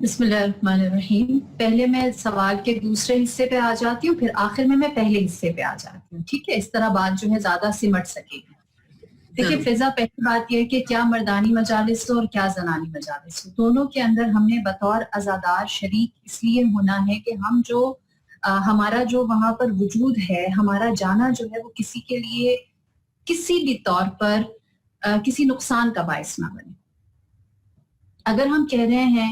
بسم اللہ الرحمن الرحیم. پہلے میں سوال کے دوسرے حصے پہ آ جاتی ہوں, پھر آخر میں پہلے حصے پہ آ جاتی ہوں, ٹھیک ہے؟ اس طرح بات جو ہے زیادہ سمٹ سکے گی. دیکھیے فضا, پہلی بات یہ ہے کہ کیا مردانی مجالس ہو اور کیا زنانی مجالس ہو, دونوں کے اندر ہم نے بطور عزادار شریک اس لیے ہونا ہے کہ ہم جو ہمارا جو وہاں پر وجود ہے, ہمارا جانا جو ہے وہ کسی کے لیے کسی بھی طور پر کسی نقصان کا باعث نہ بنے. اگر ہم کہہ رہے ہیں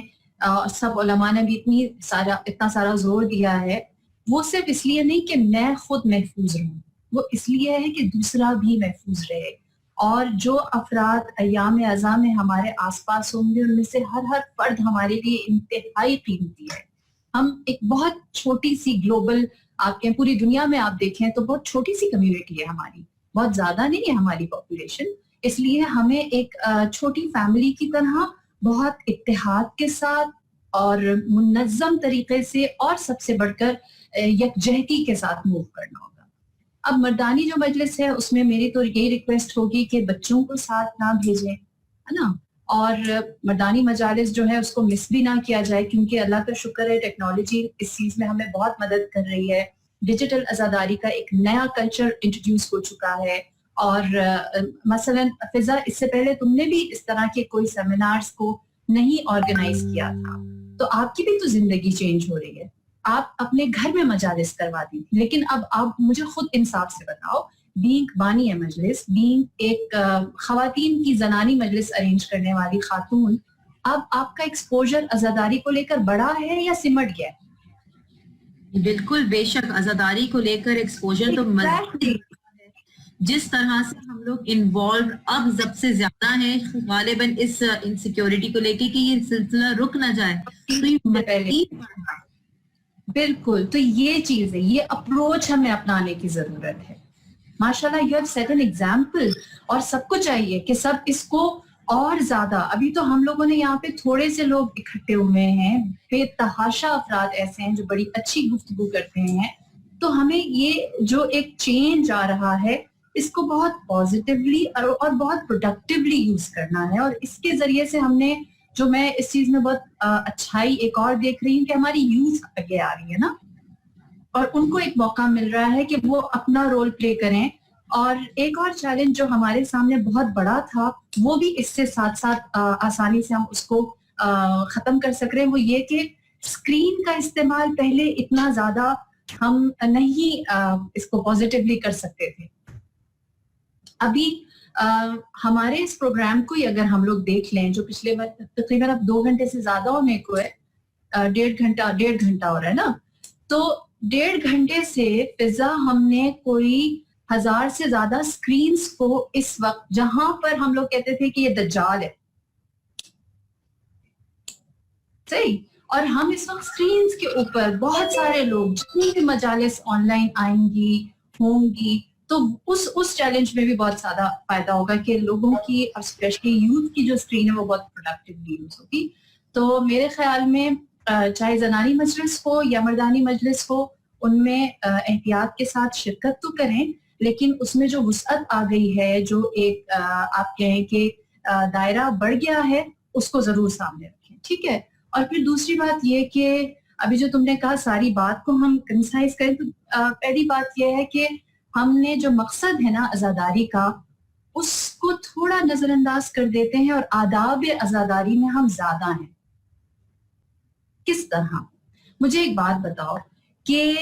سب علماء نے بھی اتنا سارا زور دیا ہے, وہ صرف اس لیے نہیں کہ میں خود محفوظ رہوں, وہ اس لیے ہے کہ دوسرا بھی محفوظ رہے. اور جو افراد ایام ازاں میں ہمارے آس پاس ہوں گے ان میں سے ہر فرد ہمارے لیے انتہائی قیمتی ہے. ہم ایک بہت چھوٹی سی گلوبل, آپ کے پوری دنیا میں آپ دیکھیں تو بہت چھوٹی سی کمیونٹی ہے ہماری, بہت زیادہ نہیں ہے ہماری پاپولیشن. اس لیے ہمیں ایک چھوٹی فیملی کی طرح بہت اتحاد کے ساتھ اور منظم طریقے سے اور سب سے بڑھ کر یکجہتی کے ساتھ موو کرنا ہوگا. اب مردانی جو مجلس ہے اس میں میری تو یہی ریکویسٹ ہوگی کہ بچوں کو ساتھ نہ بھیجیں, ہے نا, اور مردانی مجالس جو ہے اس کو مس بھی نہ کیا جائے, کیونکہ اللہ کا شکر ہے ٹیکنالوجی اس چیز میں ہمیں بہت مدد کر رہی ہے. ڈیجیٹل عزاداری کا ایک نیا کلچر انٹروڈیوس ہو چکا ہے. اور مثلا فضا, اس سے پہلے تم نے بھی اس طرح کے کوئی سیمینارز کو نہیں آرگنائز کیا تھا, تو آپ کی بھی تو زندگی چینج ہو رہی ہے. آپ اپنے گھر میں مجالس کرواتی تھی, لیکن اب آپ مجھے خود انصاف سے بتاؤ, بینگ بانی مجلس, بینگ ایک خواتین کی زنانی مجلس ارینج کرنے والی خاتون, اب آپ کا ایکسپوجر عزاداری کو لے کر بڑا ہے یا سمٹ گیا؟ بالکل بے شک, عزاداری کو لے کر ایکسپوجر تو جس طرح سے ہم لوگ انوالو اب سب سے زیادہ ہے غالباً اس انسیکیورٹی کو لے کے کہ یہ سلسلہ رک نہ جائے, بالکل. تو یہ چیز ہے, یہ اپروچ ہمیں اپنانے کی ضرورت ہے. ماشاءاللہ you have set an example, اور سب کو چاہیے کہ سب اس کو اور زیادہ. ابھی تو ہم لوگوں نے یہاں پہ تھوڑے سے لوگ اکٹھے ہوئے ہیں, بے تحاشا افراد ایسے ہیں جو بڑی اچھی گفتگو کرتے ہیں. تو ہمیں یہ جو ایک چینج آ رہا ہے اس کو بہت پازیٹیولی اور بہت پروڈکٹیولی یوز کرنا ہے. اور اس کے ذریعے سے ہم نے جو میں اس چیز میں بہت اچھائی ایک اور دیکھ رہی ہوں کہ ہماری یوتھ آگے آ رہی ہے نا, اور ان کو ایک موقع مل رہا ہے کہ وہ اپنا رول پلے کریں. اور ایک اور چیلنج جو ہمارے سامنے بہت بڑا تھا وہ بھی اس سے ساتھ ساتھ آسانی سے ہم اس کو ختم کر سک رہے ہیں, وہ یہ کہ اسکرین کا استعمال پہلے اتنا زیادہ ہم نہیں اس کو پازیٹیولی کر سکتے تھے. ابھی ہمارے اس پروگرام کو ہی اگر ہم لوگ دیکھ لیں جو پچھلے تقریباً اب 2 گھنٹے سے زیادہ ہونے کو ہے, 1.5 گھنٹہ ہو رہا ہے نا, تو 1.5 گھنٹے سے فضا ہم نے کوئی 1000 سے زیادہ سکرینز کو اس وقت, جہاں پر ہم لوگ کہتے تھے کہ یہ دجال ہے, صحیح, اور ہم اس وقت سکرینز کے اوپر بہت سارے لوگ جتنی بھی مجالس آن لائن آئیں گی ہوں گی, تو اس چیلنج میں بھی بہت زیادہ فائدہ ہوگا کہ لوگوں کی اور اسپیشلی یوتھ کی جو اسکرین ہے وہ بہت پروڈکٹیولی یوز ہوگی. تو میرے خیال میں چاہے زنانی مجلس ہو یا مردانی مجلس ہو, ان میں احتیاط کے ساتھ شرکت تو کریں, لیکن اس میں جو وسعت آ گئی ہے, جو ایک آپ کہیں کہ دائرہ بڑھ گیا ہے, اس کو ضرور سامنے رکھیں, ٹھیک ہے. اور پھر دوسری بات یہ کہ ابھی جو تم نے کہا ساری بات کو ہم کنسائز کریں, تو پہلی بات یہ ہے کہ ہم نے جو مقصد ہے نا عزاداری کا, اس کو تھوڑا نظر انداز کر دیتے ہیں, اور آداب عزاداری میں ہم زیادہ ہیں. کس طرح؟ مجھے ایک بات بتاؤ کہ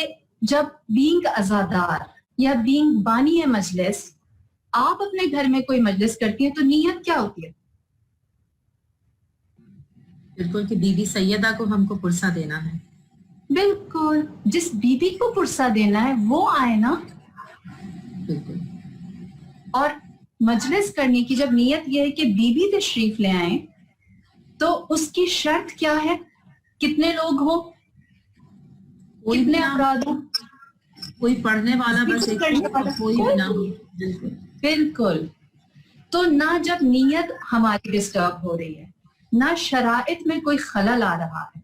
جب بینگ عزادار یا بینگ بانی مجلس, آپ اپنے گھر میں کوئی مجلس کرتی ہیں تو نیت کیا ہوتی ہے؟ بالکل کہ بی بی سیدہ کو ہم کو پرسہ دینا ہے. بالکل, جس بی بی کو پرسہ دینا ہے وہ آئے نا. بالکل. اور مجلس کرنے کی جب نیت یہ ہے کہ بی بی تشریف لے آئیں, تو اس کی شرط کیا ہے؟ کتنے لوگ ہو, کتنے افراد ہو, کوئی پڑھنے والا بس ایک کوئی بھی نہ ہو. بالکل. تو نہ جب نیت ہماری ڈسٹرب ہو رہی ہے, نہ شرائط میں کوئی خلل آ رہا ہے,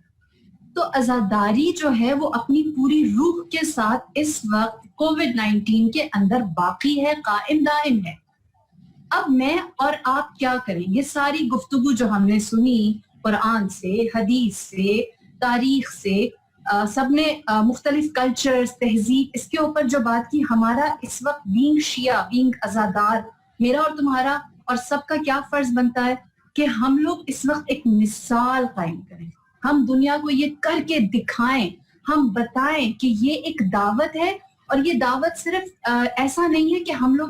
تو عزاداری جو ہے وہ اپنی پوری روح کے ساتھ اس وقت کووڈ-19 کے اندر باقی ہے, قائم دائم ہے. اب میں اور آپ کیا کریں؟ یہ ساری گفتگو جو ہم نے سنی قرآن سے, حدیث سے, تاریخ سے, سب نے مختلف کلچرز, تہذیب, اس کے اوپر جو بات کی. ہمارا اس وقت بینگ شیعہ, بینگ عزادار, میرا اور تمہارا اور سب کا کیا فرض بنتا ہے کہ ہم لوگ اس وقت ایک مثال قائم کریں, ہم دنیا کو یہ کر کے دکھائیں, ہم بتائیں کہ یہ ایک دعوت ہے. اور یہ دعوت صرف ایسا نہیں ہے کہ ہم لوگ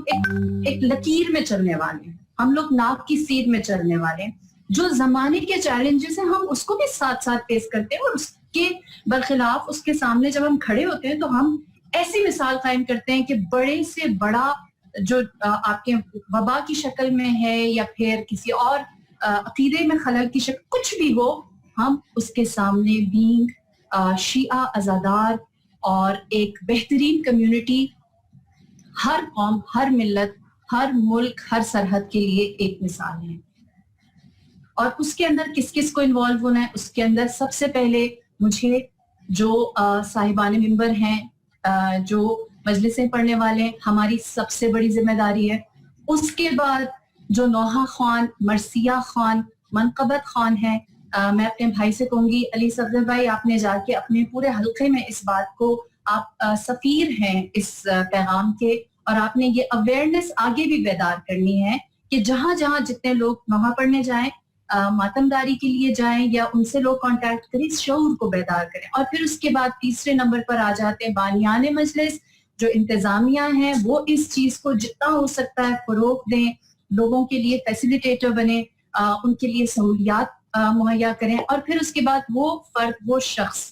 ایک لکیر میں چلنے والے ہیں, ہم لوگ ناک کی سیر میں چلنے والے ہیں. جو زمانے کے چیلنجز ہیں ہم اس کو بھی ساتھ ساتھ فیس کرتے ہیں, اور اس کے برخلاف اس کے سامنے جب ہم کھڑے ہوتے ہیں تو ہم ایسی مثال قائم کرتے ہیں کہ بڑے سے بڑا جو آپ کے وبا کی شکل میں ہے یا پھر کسی اور عقیدے میں خلل کی شکل, کچھ بھی ہو, ہم اس کے سامنے بینگ شیعہ عزادار اور ایک بہترین کمیونٹی, ہر قوم, ہر ملت, ہر ملک, ہر سرحد کے لیے ایک مثال ہے. اور اس کے اندر کس کس کو انوالو ہونا ہے؟ اس کے اندر سب سے پہلے مجھے جو صاحبان منبر ہیں, جو مجلسیں پڑھنے والے ہیں, ہماری سب سے بڑی ذمہ داری ہے. اس کے بعد جو نوحہ خوان, مرثیہ خوان, منقبت خوان ہیں, میں اپنے بھائی سے کہوں گی, علی صفدر بھائی, آپ نے جا کے اپنے پورے حلقے میں اس بات کو, آپ سفیر ہیں اس پیغام کے, اور آپ نے یہ اویئرنیس آگے بھی بیدار کرنی ہے کہ جہاں جہاں جتنے لوگ نوحہ پڑھنے جائیں, ماتمداری کے لیے جائیں یا ان سے لوگ کانٹیکٹ کریں, اس شعور کو بیدار کریں. اور پھر اس کے بعد تیسرے نمبر پر آ جاتے ہیں بانیان مجلس, جو انتظامیہ ہیں, وہ اس چیز کو جتنا ہو سکتا ہے فروغ دیں, لوگوں کے لیے فیسیلیٹیٹر بنے, ان کے لیے سہولیات مہیا کریں. اور پھر اس کے بعد وہ فرد, وہ شخص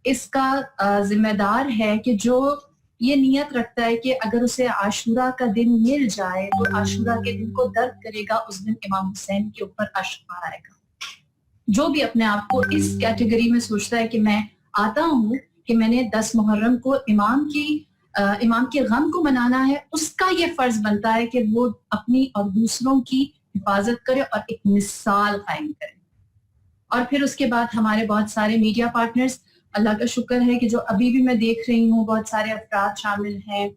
اس کا ذمہ دار ہے کہ جو یہ نیت رکھتا ہے کہ اگر اسے عاشورہ کا دن مل جائے تو عاشورہ کے دن کو درد کرے گا, اس دن امام حسین کے اوپر اشک آئے گا. جو بھی اپنے آپ کو اس کیٹیگری میں سوچتا ہے کہ میں آتا ہوں کہ میں نے 10 محرم کو امام کے غم کو منانا ہے, اس کا یہ فرض بنتا ہے کہ وہ اپنی اور دوسروں کی حفاظت کرے اور ایک مثال قائم کرے. اور پھر اس کے بعد ہمارے بہت سارے میڈیا پارٹنرز, اللہ کا شکر ہے کہ جو ابھی بھی میں دیکھ رہی ہوں بہت سارے افراد شامل ہیں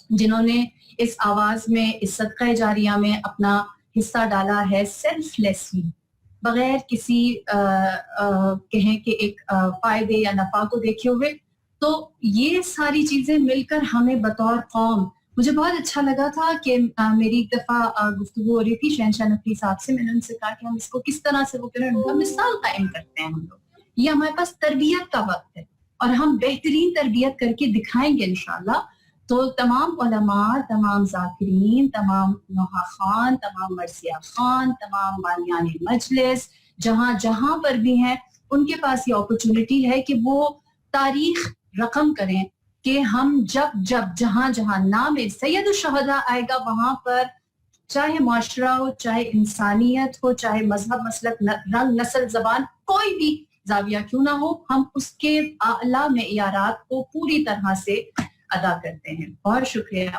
جنہوں نے اس آواز میں, اس صدقہ جاریہ میں اپنا حصہ ڈالا ہے, سیلف لیسلی, بغیر کسی کہیں کہ ایک فائدے یا نفع کو دیکھے ہوئے. تو یہ ساری چیزیں مل کر ہمیں بطور قوم, مجھے بہت اچھا لگا تھا کہ میری ایک دفعہ گفتگو ہو رہی تھی شہنشاہ نقوی صاحب سے, میں نے ان سے کہا کہ ہم اس کو کس طرح سے وہ کریں, ان کا مثال قائم کرتے ہیں ہم لوگ. یہ ہمارے پاس تربیت کا وقت ہے اور ہم بہترین تربیت کر کے دکھائیں گے انشاءاللہ. تو تمام علماء, تمام ذاکرین, تمام نوحہ خوان, تمام مرثیہ خوان, تمام بانیان مجلس, جہاں جہاں پر بھی ہیں, ان کے پاس یہ اپرچونٹی ہے کہ وہ تاریخ رقم کریں کہ ہم جب جہاں جہاں نام سید الشہداء آئے گا, وہاں پر چاہے معاشرہ ہو, چاہے انسانیت ہو, چاہے مذہب, مسلک, رنگ, نسل, زبان, کوئی بھی زاویہ کیوں نہ ہو, ہم اس کے اعلیٰ معیارات کو پوری طرح سے ادا کرتے ہیں. بہت شکریہ.